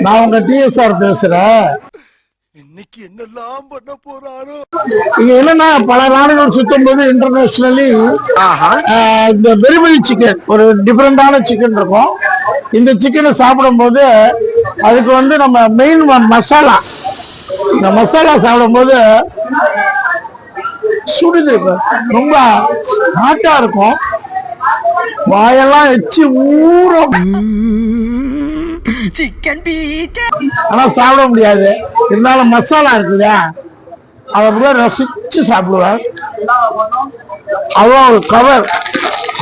நான் உங்க டிஎஸ்ஆர் பேசுறேன். இன்னைக்கு என்னெல்லாம் பண்ண போறாரோ. இங்க என்னன்னா பல நாடுகள் சுத்தும் போது இன்டர்நேஷனலி இந்த பெரி பெரி சிக்கன் ஒரு டிஃபரெண்டான சிக்கன் இருக்கும். இந்த சிக்கனை சாப்பிடும் போது அதுக்கு வந்து நம்ம மெயின் மசாலா, இந்த மசாலா சாப்பிடும் போது சுடுது, ரொம்ப ஹாட்டா இருக்கும், வாயெல்லாம் எச்சி ஊறும். சிக்கன் பீட் ஆனா சாப்பிட முடியாது. இருந்தாலும் மசாலா இருக்குதா அதை அப்படியே ரசிச்சு சாப்பிடுவேன். அவ்வளோ ஒரு கவர்,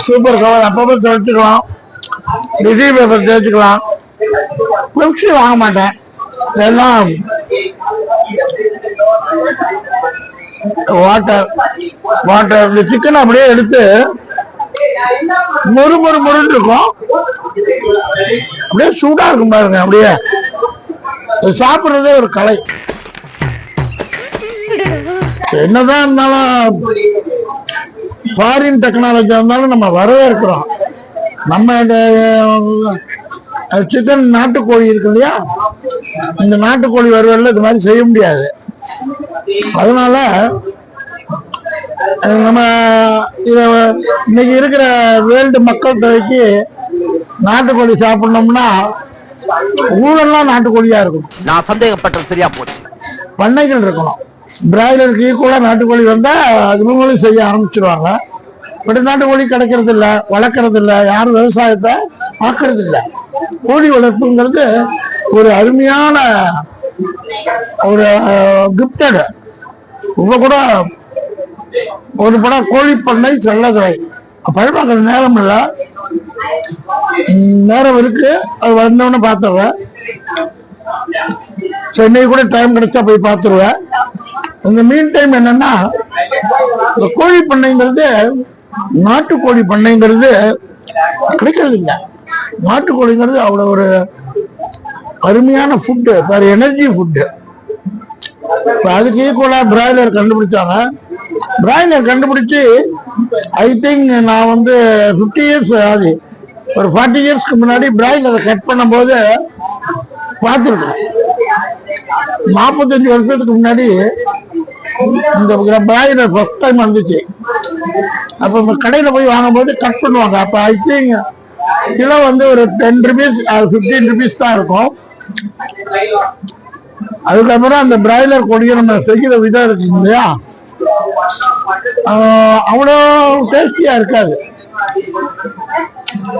சூப்பர் கவர். அப்பப்போ துவைச்சுக்கலாம், டிசி பேப்பர் தேய்ச்சிக்கலாம். பெப்சி வாங்க மாட்டேன், எல்லாம் வாட்டர் வாட்டர். இந்த சிக்கன் அப்படியே எடுத்து மொறு மொறு மொறுன்னு இருக்கும், அப்படியே சூடா இருக்கும் பாருங்க. அப்படியே சாப்பிடுறதே ஒரு கலை. என்னதான் இருந்தாலும் ஃபாரின் டெக்னாலஜி இருந்தாலும் நம்ம வரவேற்கிறோம். நம்ம சிக்கன் நாட்டுக்கோழி இருக்கு இல்லையா, இந்த நாட்டுக்கோழி வறுவல்ல இது மாதிரி செய்ய முடியாது. அதனால நம்ம இத இன்னைக்கு இருக்கிற வேர்ல்டு மக்கள் தொகைக்கு நாட்டுக்கோழி சாப்பிடணும்னா ஊரெல்லாம் நாட்டுக்கோழியா இருக்கும். நான் சந்தேகப்பட்டது சரியா போச்சு. பண்ணைகள் இருக்கணும். பிராய்லருக்கு ஈக்குவலா நாட்டுக்கோழி வந்தா இவங்களும் செய்ய ஆரம்பிச்சிருவாங்க. பட் நாட்டுக்கோழி கிடைக்கிறது இல்லை, வளர்க்கறது இல்லை, யாரும் விவசாயத்தை பார்க்கறது இல்லை. கோழி வளர்ப்புங்கிறது ஒரு அருமையான ஒரு கிஃப்டட். இப்ப கூட ஒரு படம் கோழி பண்ணை செல்லதுறை பழமாக்கிற நேரம் இல்லை, நேரம் இருக்கு, அது வந்தோன்னு பார்த்துருவேன். சென்னை கூட டைம் கிடைச்சா போய் பார்த்துருவேன். இந்த மீன் டைம் என்னன்னா, இந்த கோழி பண்ணைங்கிறது, நாட்டுக்கோழி பண்ணைங்கிறது கிடைக்கிறது இல்லை. நாட்டுக்கோழிங்கிறது அவ்வளோ ஒரு அருமையான ஃபுட்டு, வேற எனர்ஜி ஃபுட்டு. இப்போ அதுக்கு ஈக்குவலா பிராய்லர் கண்டுபிடிச்சாங்க. பிராய்லர் கண்டுபிடிச்சு ஐ திங்க் நான் வந்து 50 இயர்ஸ் ஆகுது. ஒரு 40 இயர்ஸ்க்கு முன்னாடி பிராய்லரை கட் பண்ணும் போது பார்த்துருக்கேன். 45 வருஷத்துக்கு முன்னாடி இந்த பிராய்லர் ஃபர்ஸ்ட் டைம் வந்துச்சு. அப்போ கடையில் போய் வாங்கும்போது கட் பண்ணுவாங்க. அப்போ ஐ திங்க் கிலோ வந்து ஒரு 10 rupees 15 rupees தான் இருக்கும். அதுக்கப்புறம் அந்த பிராய்லர் கோழியை நம்ம செய்கிற விதம் இருக்கு இல்லையா, அவ்வளோ டேஸ்டியா இருக்காது.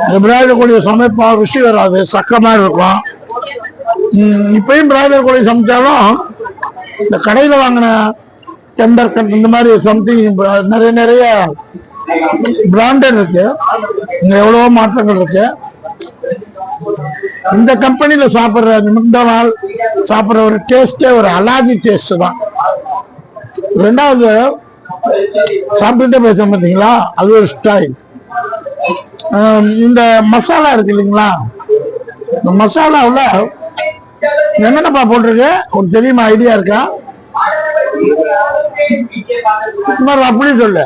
இந்த பிராய்லர் கோழியை சமைப்பா ருசி வராது, சக்கமா இருக்கும். இப்பயும் பிராய்லர் கோழி சமைச்சாலும் இந்த கடையில் வாங்கின டெண்டர் கட் இந்த மாதிரி சம்திங் நிறைய நிறைய பிராண்டட் இருக்கு. இங்க எவ்வளவோ மாற்றங்கள் இருக்கு. இந்த கம்பெனியில சாப்பிடுற மெக்டொனால்ட் சாப்பிடுற ஒரு டேஸ்டே ஒரு அலாதி டேஸ்ட் தான். ரெண்டாவது சாப்பிட்டுட்டே பேச பார்த்தீங்களா, அது ஒரு ஸ்டைல். இந்த மசாலா இருக்கு இல்லைங்களா, இந்த மசாலாவில் என்னென்னப்பா போட்டிருக்கு ஒரு தெரியுமா, ஐடியா இருக்கா? அப்படி சொல்லு.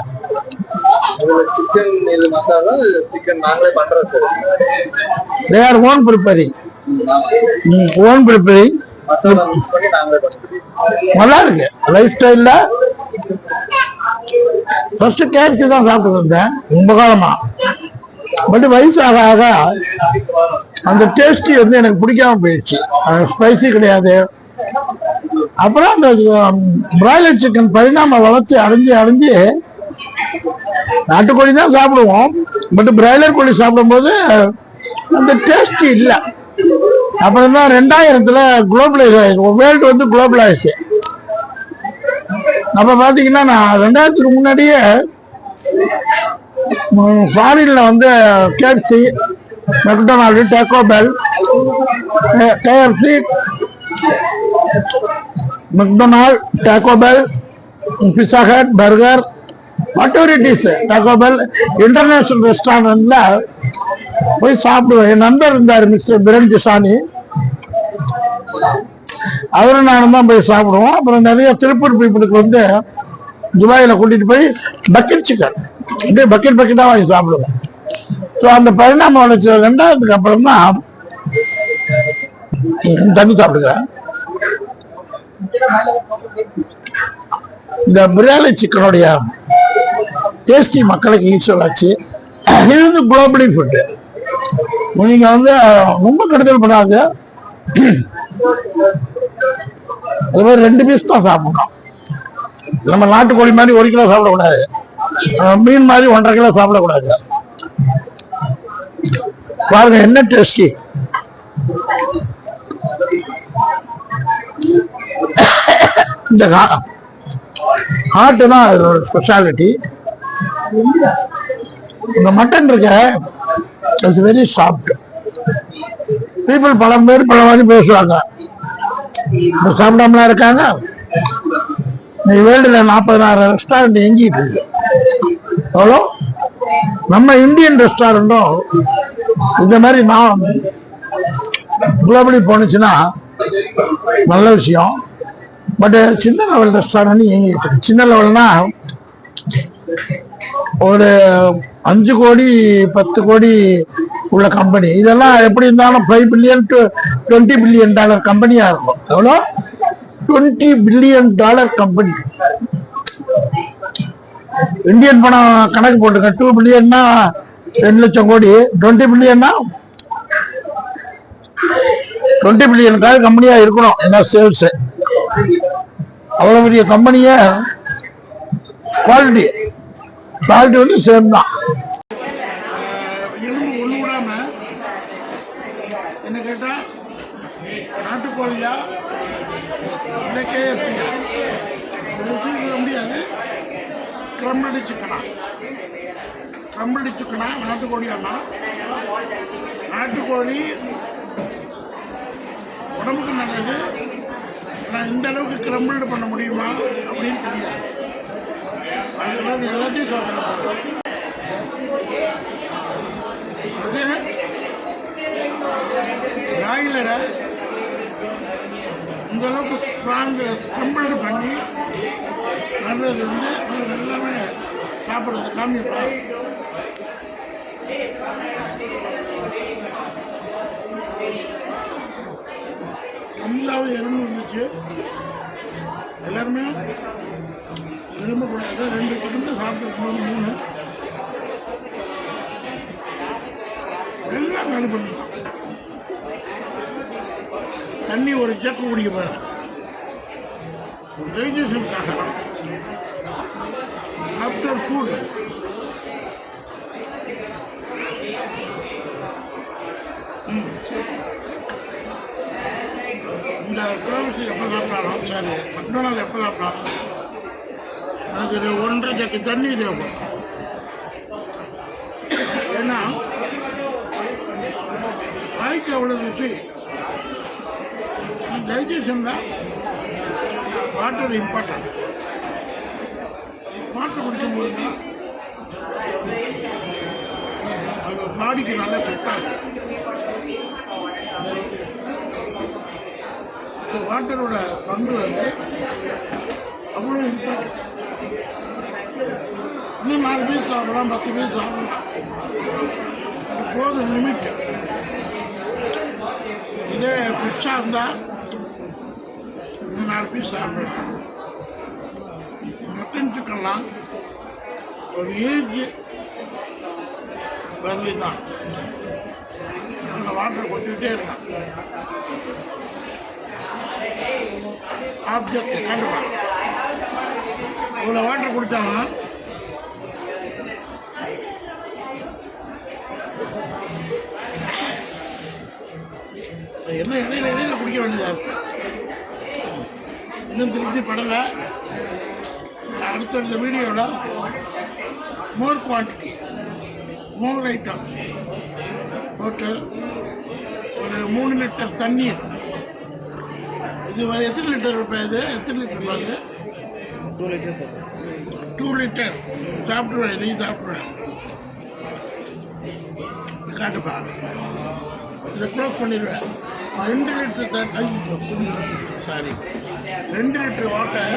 சிக்கன் இது மசாலா, சிக்கன் நாங்களே பண்றோம் sir. They are own preparing. Own preparing. Masala mix பண்ணி நாங்களே பண்றோம். நல்லா இருக்கு லைஃப் ஸ்டைல்ல. ஃபர்ஸ்ட் கேட்சி தான் சாப்பிட்டு வந்தேன் ரொம்ப காலமா. பட் வயசு ஆக ஆக அந்த டேஸ்டி வந்து எனக்கு பிடிக்காம போயிடுச்சு. ஸ்பைசி கிடையாது. அப்புறம் அந்த பிராய்லர் சிக்கன் பரிணாம வளர்ச்சி அடைஞ்சு அடைஞ்சு நாட்டுக்கோழி தான் சாப்பிடுவோம். பட் பிராய்லர் கோழி சாப்பிடும் போது அந்த டேஸ்ட் இல்லை. அப்புறம் தான் 2000 குளோபலைஸ் ஆயிடுச்சு, வேர்ல்டு வந்து குளோபலைஸ். அப்ப பாத்தீங்கன்னா நான் 2000க்கு முன்னாடியே ஃபாரின்ல வந்து KFC, McDonald, Taco Bell, KFC, McDonald, Taco Bell, Pizza Hut, burger, whatever it is, Taco Bell, international ரெஸ்டாரண்ட்ல போய் சாப்பிடுவேன். என் நண்பர் இருந்தார் மிஸ்டர் பிரன் ஜிசானி, அவரும் நானும் தான் போய் சாப்பிடுவோம். அப்புறம் நிறைய திருப்பூர் பீப்புளுக்கு வந்து துபாயில கூட்டிட்டு போய் பக்கெட் சிக்கன் அப்படியே பக்கெட் பக்கெட்டா வாங்கி சாப்பிடுவேன். ஸோ அந்த பரிணாம வளர்ச்சி 2000க்கு அப்புறம் தான் தண்ணி சாப்பிடுங்க. இந்த பிரியாணி சிக்கனுடைய டேஸ்டி மக்களுக்கு யூஸ்வல் ஆச்சு. இது வந்து குளோபலி ஃபுட்டு. நீங்க வந்து ரொம்ப கெடுதல் பண்ணாது. அது மாதிரி 2 பீஸ் தான் சாப்பிடணும். நம்ம நாட்டுக்கோழி மாதிரி 1 கிலோ சாப்பிடக்கூடாது. மீன் மாதிரி 1.5 கிலோ சாப்பிடக்கூடாது. பாருங்க என்ன டேஸ்டி. இந்த ஹார்ட் தான் அதோட ஸ்பெஷாலிட்டி. இந்த மட்டன் இருக்க இட்ஸ் வெரி சாஃப்ட். பீப்புள் பல பேர் பல மாதிரி பேசுவாங்க. சாப்பிடாமலாம் இருக்காங்க. வேர்ல்டுல 40,000 ரெஸ்டாரண்ட் எங்கிட்டு இருக்கு. அவ்வளோ நம்ம இந்தியன் ரெஸ்டாரண்ட்டும் இந்த மாதிரி நான் குளோபலி போனுச்சுன்னா நல்ல விஷயம். பட் சின்ன லெவல் ரெஸ்டாரண்ட் இயங்கிட்டு இருக்கு. சின்ன லெவல்னா ஒரு 5 கோடி 10 கோடி உள்ள கம்பெனி. இதெல்லாம் எப்படி இருந்தாலும் $5 பில்லியன் to $20 பில்லியன் கம்பெனியா இருக்கும். எவ்வளோ? $20 பில்லியன் கம்பெனி. இந்தியன் பணம் கணக்கு போட்டுங்க. 2 பில்லியன்னா 2 லட்சம் கோடி. 20 பில்லியன்னா 20 பில்லியனுக்காக கம்பெனியா இருக்கணும். என்ன சேல்ஸ் அவ்வளவு பெரிய கம்பெனிய குவாலிட்டி வந்து சேம் தான். எலும்பு ஒண்ணு விடாம என்ன கேட்டா நாட்டுக்கோழியா இல்லை KFC முடியாது. கிரம்பிள்டு சிக்கனா நாட்டுக்கோழியானா? நாட்டுக்கோழி உடம்புக்கு நல்லது. நான் இந்த அளவுக்கு கிரம்பிள்டு பண்ண முடியுமா அப்படின்னு தெரியாது. அதெல்லாம் எல்லாத்தையும் சாப்பிடலாம். அது பிராய்லரை இந்த அளவுக்கு கிரம்பிள்டு பண்ணி வர்றது வந்து அது எல்லாமே சாப்பிட்றது காமிப்பாங்க. கம்மியாவது எறும்பு இருந்துச்சு. எல்லாருமே விரும்பக்கூடாது. 2 கிட்ட சாப்பிட்டு 3 எல்லாம் காலி பண்ணிக்கலாம். தண்ணி ஒரு ஜக்கு குடிக்க பாரு. டைஜஷனுக்காக ஆஃப்டர் ஃபுட் இந்த KFC எப்போ சாப்பிட்டாலும் சரி, மெக்டொனால்டு எப்போ சாப்பிட்டாலும் எனக்கு 1.5 ஜக்கு தண்ணி தேவைப்படும். ஏன்னா வாய்க்கு அவ்வளோ ருசி. டைஜஷனில் வாட்டர் இம்பார்ட்டன்ட். வாட்டர் குடிக்கும்போது அது பாடிக்கு நல்லா செட் ஆகும். வாட்டரோட பங்கு வந்து அவ்வளோ இம்பார்ட்டன்ட். இன்னும் 4 பீஸ் சாப்பிடலாம், 10 பீஸ் சாப்பிடலாம். அது போதும் லிமிட். இதே ஃபிஷ்ஷாக இருந்தால் இன்னும் 4 பீஸ் சாப்பிடலாம். மட்டன் சிக்கன்லாம் ஒரு ஏஜ் வரலி தான். அந்த வாட்டர் கொடுத்துக்கிட்டே இருக்கான். ஆப்ஜெக்ட் கண்டுப்பான். இவ்வளோ வாட்டர் குடித்தாங்கன்னா என்ன இடையில குடிக்க வேண்டியதாக இருக்கு. இன்னும் திருப்தி படலை. அடுத்தடுத்த வீடியோவில் மோர் குவான்டிட்டி, மோர் ஐட்டம் போட்டு ஒரு 3 லிட்டர் தண்ணி. இது எத்தனை லிட்டர் இருப்பேன்? இது எத்தனை லிட்டர் பாருங்க? 2 லிட்டர் சார். 2 லிட்டர் சாப்பிடுவேன். இதையும் சாப்பிடுவேன். காட்டுப்பா, இதை க்ளோஸ் பண்ணிடுவேன். 2 litre sorry 2 litre water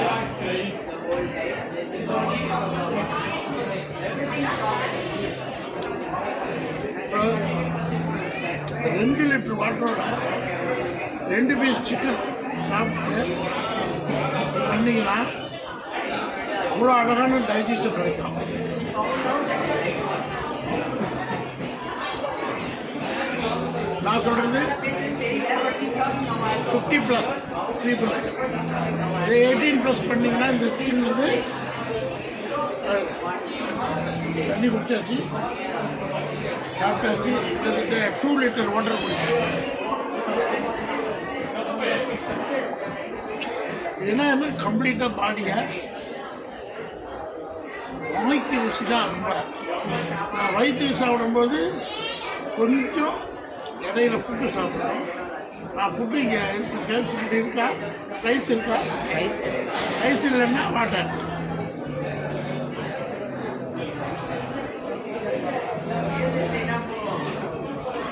2 litre வாட்டரோட 2 பீஸ் சிக்கன் சாப்பிட்டு பண்ணிங்கன்னா அவ்வளோ அழகான டைஜஷன் கிடைக்கும். நான் சொல்கிறது 50+ பீப்புள். இது 18+ பண்ணிங்கன்னா இந்த தீன் வந்து தண்ணி குடிச்சாச்சு, சாப்பிட்டாச்சு. கிட்டத்தட்ட 2 லிட்டர் வாட்டர் குடிக்கும். ஏன்னா கம்ப்ளீட்டாக பாடியை வாய்க்கு ருசி தான் ரொம்ப. நான் வயிற்றுக்கு சாப்பிடும்போது கொஞ்சம் இடையில ஃபுட்டு சாப்பிடணும். நான் ஃபுட்டு இங்கே இருக்கு, கேப்ஸ் ஃபுட்டு இருக்கா, ரைஸ் இருக்கா, ரைஸ் இல்லைன்னா வாட்டர்.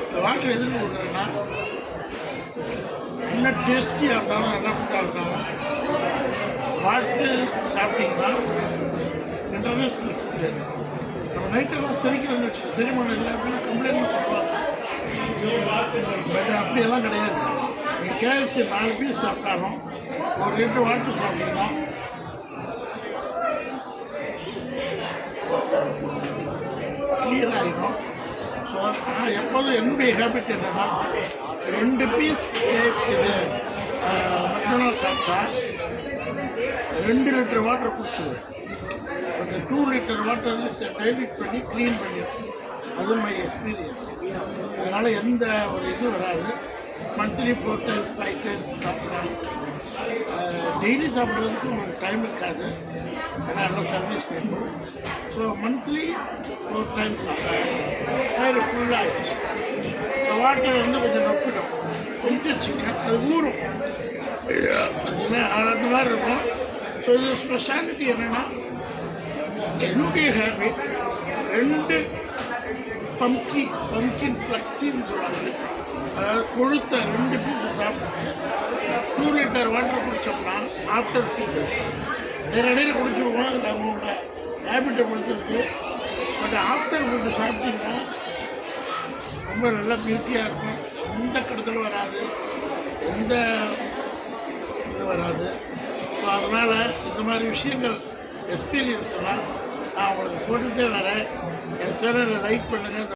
இந்த வாட்டர் எதுக்கு கொடுக்குறேன்னா என்ன டேஸ்டியாக இருந்தாலும் நல்லா ஃபுட்டாக இருந்தாலும் வாட்டர் சாப்பிட்டீங்கன்னா இன்டர்நேஷ்னல் ஃபுட்டு. நம்ம நைட்டெல்லாம் செரிக்கிறதுன்னு வச்சுக்கோங்க, செரிமானம் இல்லை அப்படின்னு கம்ப்ளைண்ட் சொல்லுவாங்க. பட் அப்படியெல்லாம் கிடையாது. நீங்கள் கேஎஃப்சி 4 பீஸ் சாப்பிட்டாலும் 1 லிட்டர் வாட்டர் சாப்பிட்டீங்கன்னா கிளியர் ஆகிடும். ஸோ நான் எப்போதும் என்னுடைய ஹேபிட் என்னென்னா 2 பீஸ் கேஎஃப்சி இது மெக்டொனால்ட்ஸ் சாப்பிட்டா 2 லிட்டர் வாட்டர் குடிச்சிடுவேன். அந்த 2 லிட்டர் வாட்டர் டைல்யூட் பண்ணி க்ளீன் பண்ணிடுவேன். அது மை எக்ஸ்பீரியன்ஸ். அதனால் எந்த ஒரு இது வராது. மந்த்லி 4 times 5 times சாப்பிட்றாங்க. டெய்லி சாப்பிட்றதுக்கு உங்களுக்கு டைம் இருக்காது, ஏன்னா எல்லாம் service people. So monthly 4 times சாப்பிட்றாங்க. வயிறு ஃபுல்லாகிடுச்சு. வாட்டர் வந்து கொஞ்சம் நப்பிடும், கொஞ்சம் சிக்கன் அது ஊறும், அது மாதிரி இருக்கும். ஸோ இது ஸ்பெஷாலிட்டி என்னென்னா என்னுடைய ஹேபிட் 2 பம்கின் ஃப்ளக்ஸின்னு சொல்லுவாங்க, அதாவது கொழுத்த 2 பீஸை சாப்பிட்டு 2 லிட்டர் வாட்டர் குடித்தோம்னா ஆஃப்டர் ஃபுட்டு இடையில குடிச்சுருவோம். அது அவங்களோட ஹேபிட்டை பொறுத்திருக்கு. பட் ஆஃப்டர் ஃபுட்டு சாப்பிட்டீங்கன்னா ரொம்ப நல்லா பியூட்டியாக இருக்கும். எந்த கெடுதலும் வராது, எந்த இது வராது. ஸோ அதனால் இந்த மாதிரி விஷயங்கள் எக்ஸ்பீரியன்ஸ்லாம் நான் உங்களுக்கு போட்டுகிட்டே வரேன். என் சேனலை லைக் பண்ணுங்கள்.